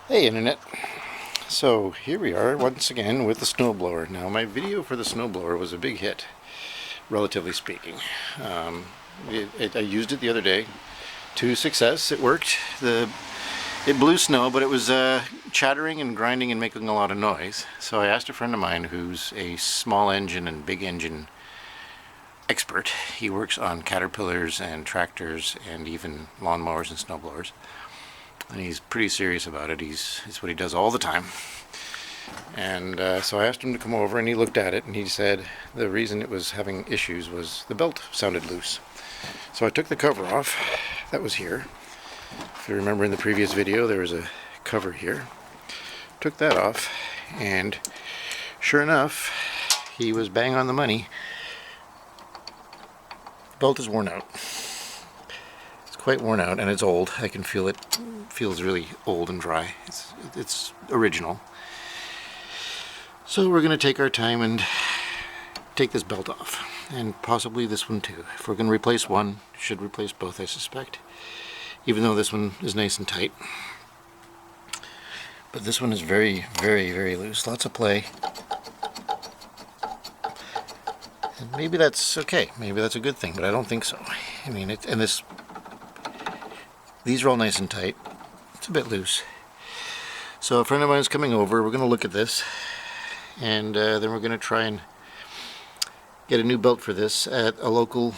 Hey Internet. So here we are once again with the snowblower. Now my video for the snowblower was a big hit, relatively speaking. I used it the other day to success. It worked. It blew snow, but it was chattering and grinding and making a lot of noise. So I asked a friend of mine who's a small engine and big engine expert. He works on caterpillars and tractors and even lawnmowers and snowblowers. And he's pretty serious about it. It's what he does all the time. And so I asked him to come over, and he looked at it, and he said the reason it was having issues was the belt sounded loose. So I took the cover off. That was here. If you remember in the previous video, there was a cover here. Took that off, and sure enough, he was bang on the money. The belt is worn out. Quite worn out, and it's old. I can feel it. Feels really old and dry. It's original. So we're going to take our time and take this belt off, and possibly this one too. If we're going to replace one, should replace both, I suspect. Even though this one is nice and tight, but this one is very, very, very loose. Lots of play. And maybe that's okay. Maybe that's a good thing, but I don't think so. I mean, these are all nice and tight. It's a bit loose. So a friend of mine is coming over. We're going to look at this, and then we're going to try and get a new belt for this at a local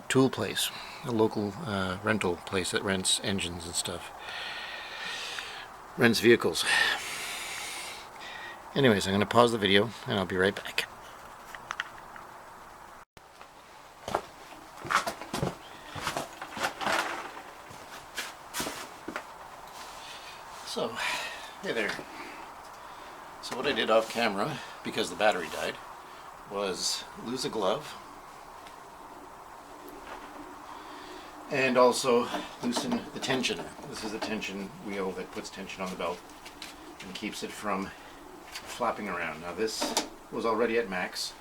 tool place, a local rental place that rents engines and stuff, rents vehicles. Anyways, I'm going to pause the video, and I'll be right back. So, hey there. So what I did off camera, because the battery died, was lose a glove and also loosen the tension. This is a tension wheel that puts tension on the belt and keeps it from flapping around. Now this was already at max,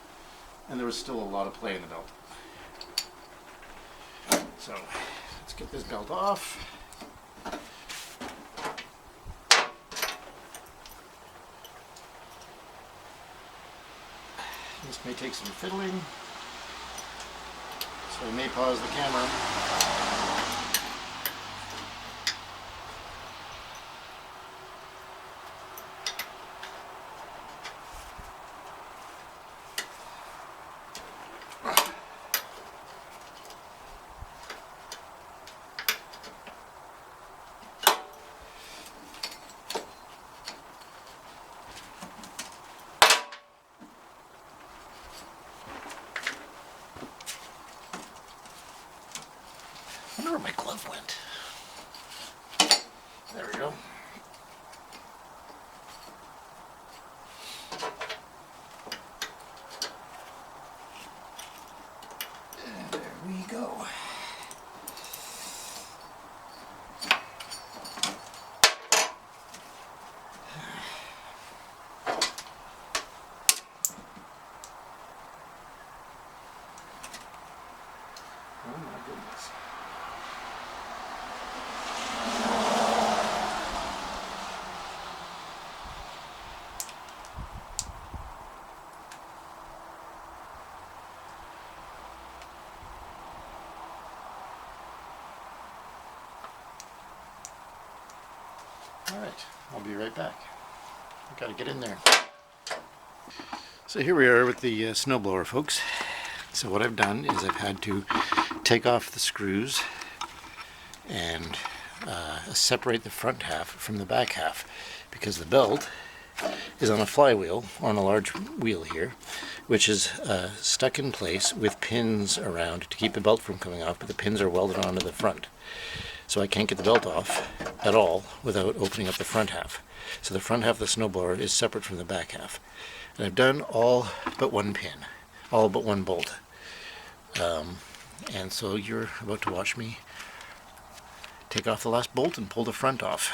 and there was still a lot of play in the belt. So let's get this belt off. This may take some fiddling, so I may pause the camera. I wonder where my glove went. There we go. And there we go. Oh my goodness. Alright, I'll be right back. I've got to get in there. So here we are with the snowblower, folks. So what I've done is I've had to take off the screws and separate the front half from the back half, because the belt is on a flywheel, on a large wheel here, which is stuck in place with pins around to keep the belt from coming off, but the pins are welded onto the front. So I can't get the belt off at all without opening up the front half. So the front half of the snowblower is separate from the back half. And I've done all but one pin, all but one bolt. And so you're about to watch me take off the last bolt and pull the front off.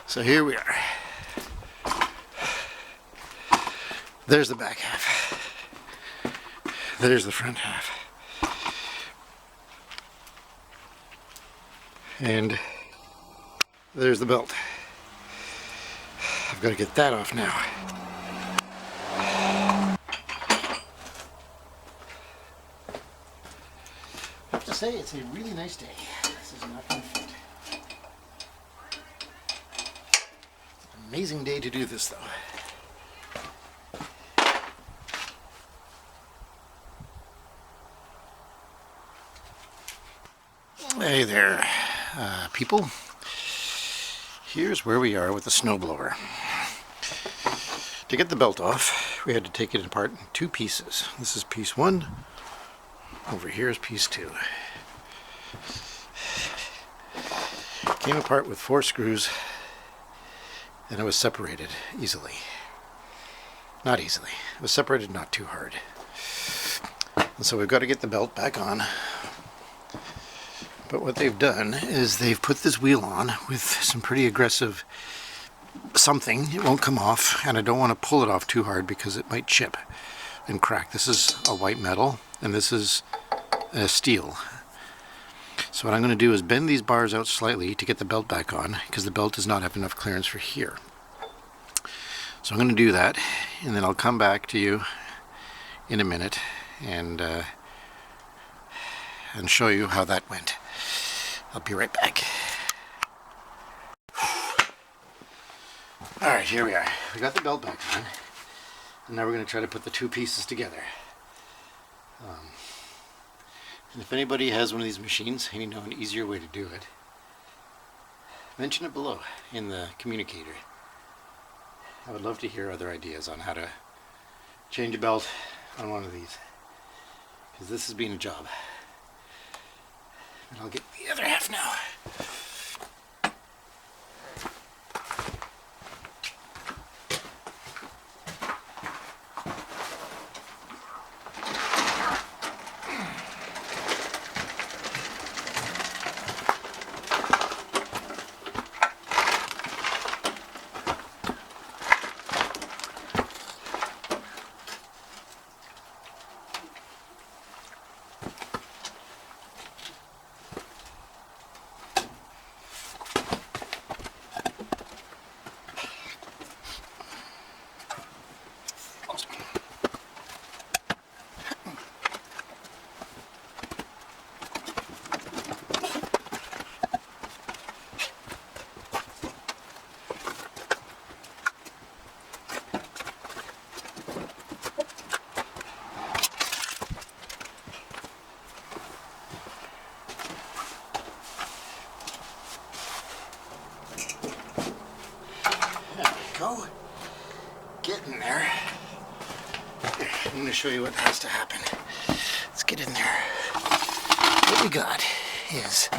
So here we are. There's the back half. There's the front half. And there's the belt. I've got to get that off now. I have to say, it's a really nice day. This is not going to fit. Amazing day to do this, though. Hey there, people. Here's where we are with the snowblower. To get the belt off, we had to take it apart in two pieces. This is piece one. Over here is piece two. Came apart with 4 screws, and it was separated easily. Not easily. It was separated not too hard. And so we've got to get the belt back on. But what they've done is they've put this wheel on with some pretty aggressive something. It won't come off, and I don't want to pull it off too hard because it might chip and crack. This is a white metal, and this is a steel. So what I'm going to do is bend these bars out slightly to get the belt back on, because the belt does not have enough clearance for here. So I'm going to do that, and then I'll come back to you in a minute and show you how that went. I'll be right back. Alright, here we are. We got the belt back on, and now we're going to try to put the two pieces together. And if anybody has one of these machines and you know an easier way to do it, mention it below in the communicator. I would love to hear other ideas on how to change a belt on one of these, because this has been a job. And I'll get the other half now. Go. Get in there. I'm going to show you what has to happen. Let's get in there. What we got is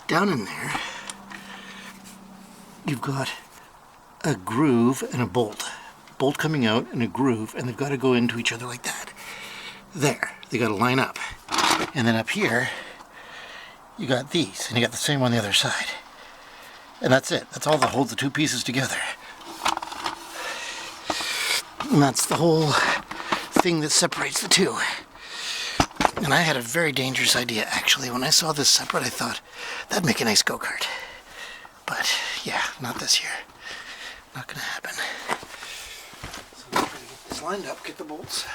down in there, you've got a groove and a bolt. Bolt coming out and a groove, and they've got to go into each other like that. There. They got to line up. And then up here, you got these, and you got the same on the other side. And that's it. That's all that holds the two pieces together. And that's the whole thing that separates the two. And I had a very dangerous idea, actually. When I saw this separate, I thought, that'd make a nice go-kart. But, yeah, not this year. Not gonna happen. So I'm gonna get this lined up, get the bolts.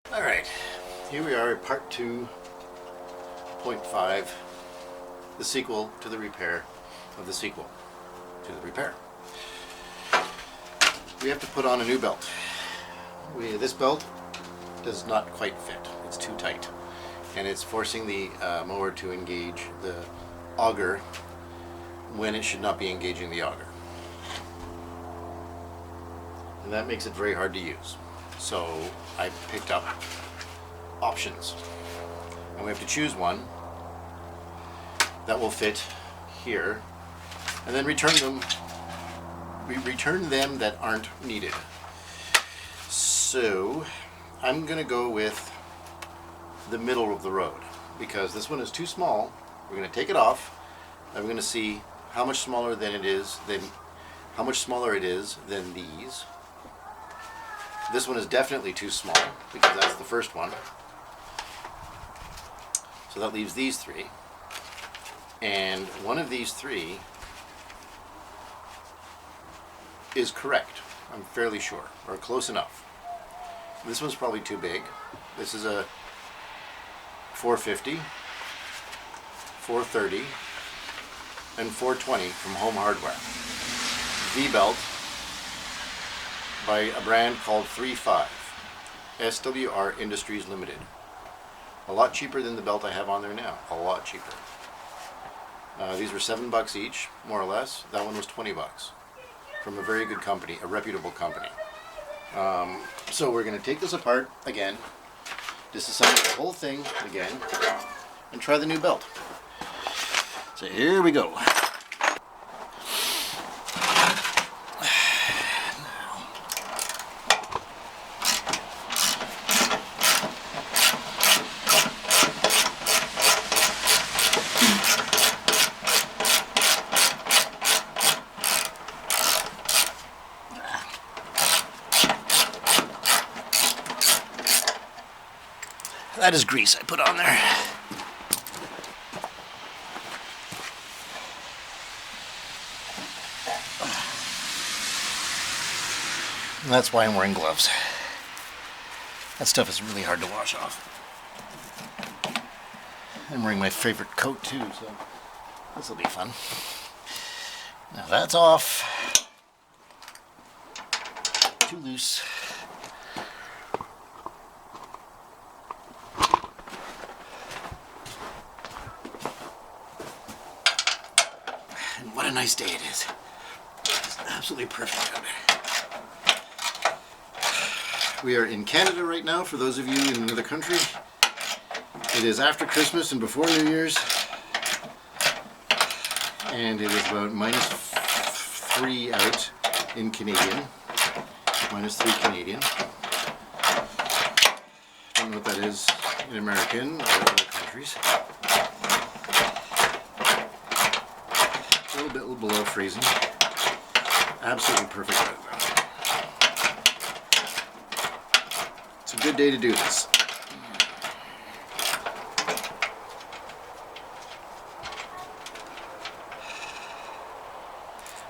Alright, here we are at part 2.5, the sequel to the repair of the sequel to the repair. We have to put on a new belt. This belt does not quite fit. It's too tight, and it's forcing the mower to engage the auger when it should not be engaging the auger, and that makes it very hard to use. So I picked up options, and we have to choose one that will fit here, and then return them. We return them that aren't needed. So I'm gonna go with the middle of the road, because this one is too small. We're gonna take it off, and we're gonna see how much smaller than it is than how much smaller it is than these. This one is definitely too small, because that's the first one. So that leaves these three, and one of these three is correct. I'm fairly sure, or close enough. This one's probably too big. This is a 450, 430, and 420 from Home Hardware. V-belt by a brand called 3.5, SWR Industries Limited. A lot cheaper than the belt I have on there now. A lot cheaper. These were $7 each, more or less. That one was $20 from a very good company, a reputable company. So we're going to take this apart again, disassemble the whole thing again, and try the new belt. So here we go. That is grease I put on there. And that's why I'm wearing gloves. That stuff is really hard to wash off. I'm wearing my favorite coat too, so this will be fun. Now that's off. Too loose. And what a nice day it is. It's absolutely perfect out there. We are in Canada right now, for those of you in another country. It is after Christmas and before New Year's. And it is about -3 out in Canadian. -3 Canadian. I don't know what that is in American or other countries. A little bit below freezing. Absolutely perfect weather. It's a good day to do this.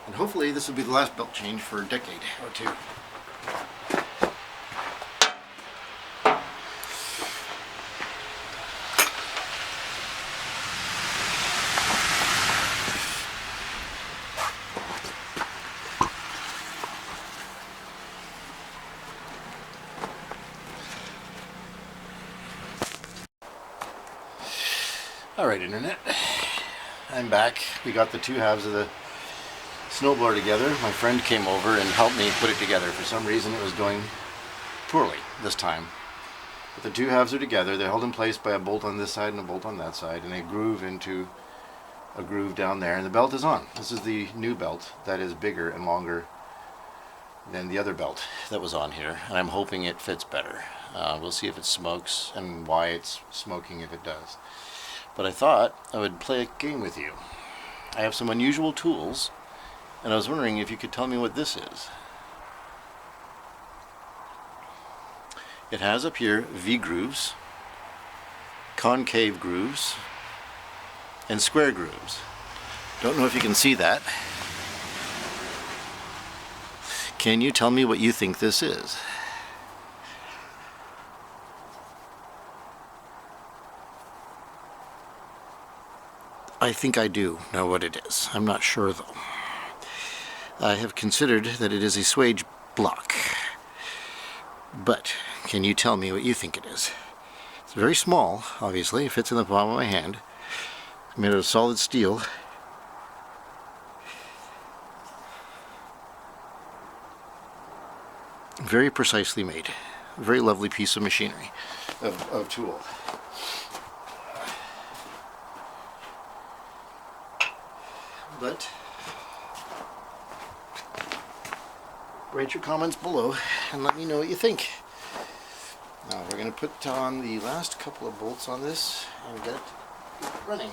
And hopefully this will be the last belt change for a decade or two. Alright, Internet, I'm back. We got the two halves of the snowblower together. My friend came over and helped me put it together. For some reason it was going poorly this time. But the two halves are together. They're held in place by a bolt on this side and a bolt on that side, and they groove into a groove down there, and the belt is on. This is the new belt that is bigger and longer than the other belt that was on here, and I'm hoping it fits better. We'll see if it smokes and why it's smoking if it does. But I thought I would play a game with you. I have some unusual tools, and I was wondering if you could tell me what this is. It has up here V-grooves, concave grooves, and square grooves. Don't know if you can see that. Can you tell me what you think this is? I think I do know what it is. I'm not sure though. I have considered that it is a swage block. But can you tell me what you think it is? It's very small, obviously. It fits in the palm of my hand. It's made out of solid steel. Very precisely made. A very lovely piece of machinery, of tool. But write your comments below and let me know what you think. Now we're going to put on the last couple of bolts on this and get it running.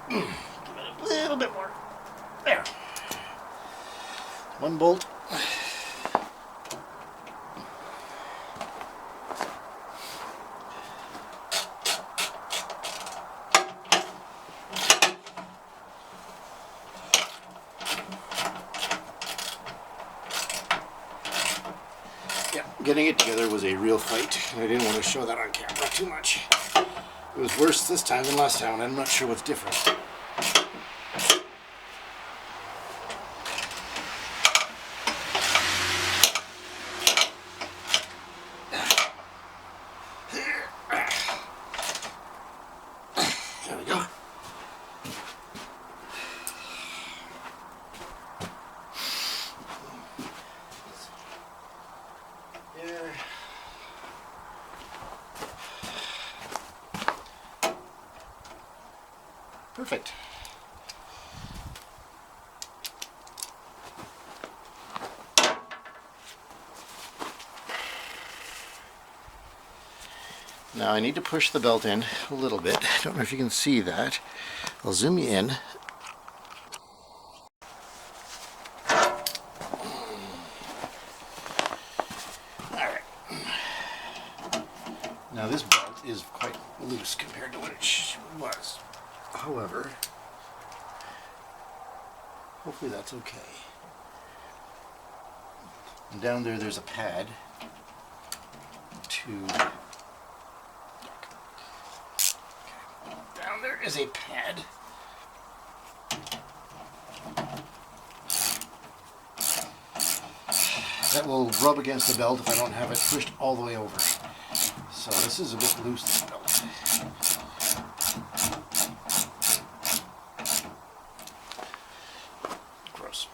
Give it a little bit more. There. One bolt. Yeah, getting it together was a real fight. I didn't want to show that on camera too much. It was worse this time than last time, and I'm not sure what's different. There we go. There. Perfect. Now I need to push the belt in a little bit. I don't know if you can see that. I'll zoom you in. Alright. Now this belt is quite loose compared to what it was. However, hopefully that's okay. And down there there's a pad to... Down there is a pad that will rub against the belt if I don't have it pushed all the way over. So this is a bit loose, this belt. Gross.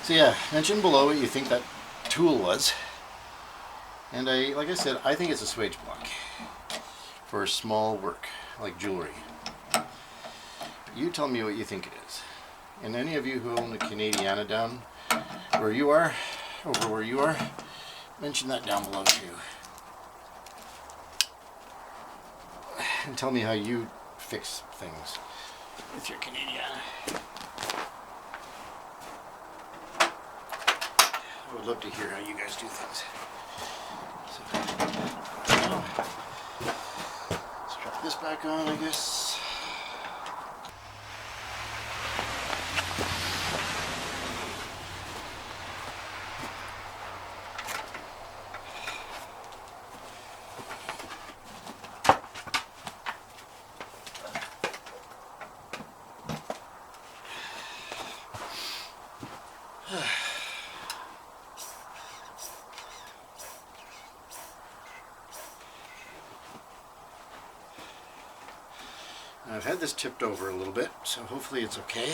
So yeah, mention below what you think that tool was. And like I said, I think it's a swage block for small work, like jewelry. You tell me what you think it is. And any of you who own a Canadiana down where you are, over where you are, mention that down below too. And tell me how you fix things with your Canadiana. I would love to hear how you guys do things. So, strap this back on, I guess. I've had this tipped over a little bit, so hopefully it's okay.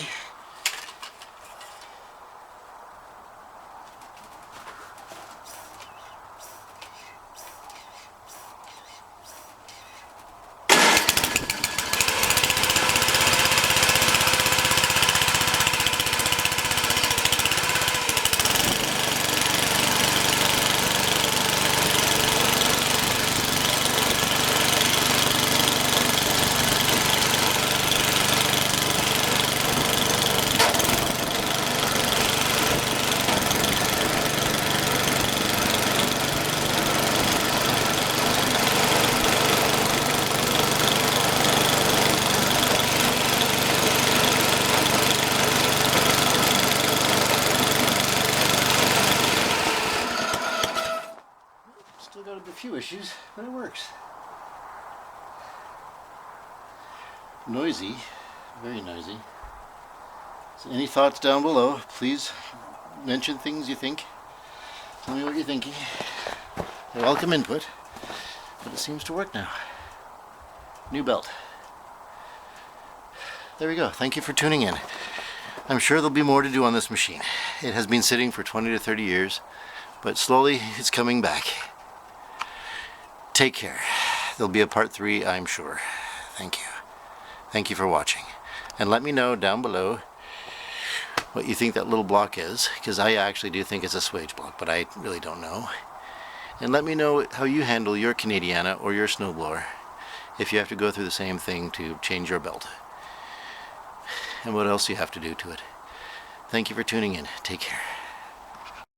Still got a few issues, but it works. Noisy, very noisy. So any thoughts down below? Please mention things you think. Tell me what you're thinking. I welcome input, but it seems to work now. New belt. There we go. Thank you for tuning in. I'm sure there'll be more to do on this machine. It has been sitting for 20 to 30 years, but slowly it's coming back. Take care. There'll be a part 3, I'm sure. Thank you. Thank you for watching. And let me know down below what you think that little block is, because I actually do think it's a swage block, but I really don't know. And let me know how you handle your Canadiana or your snowblower if you have to go through the same thing to change your belt. And what else you have to do to it. Thank you for tuning in. Take care.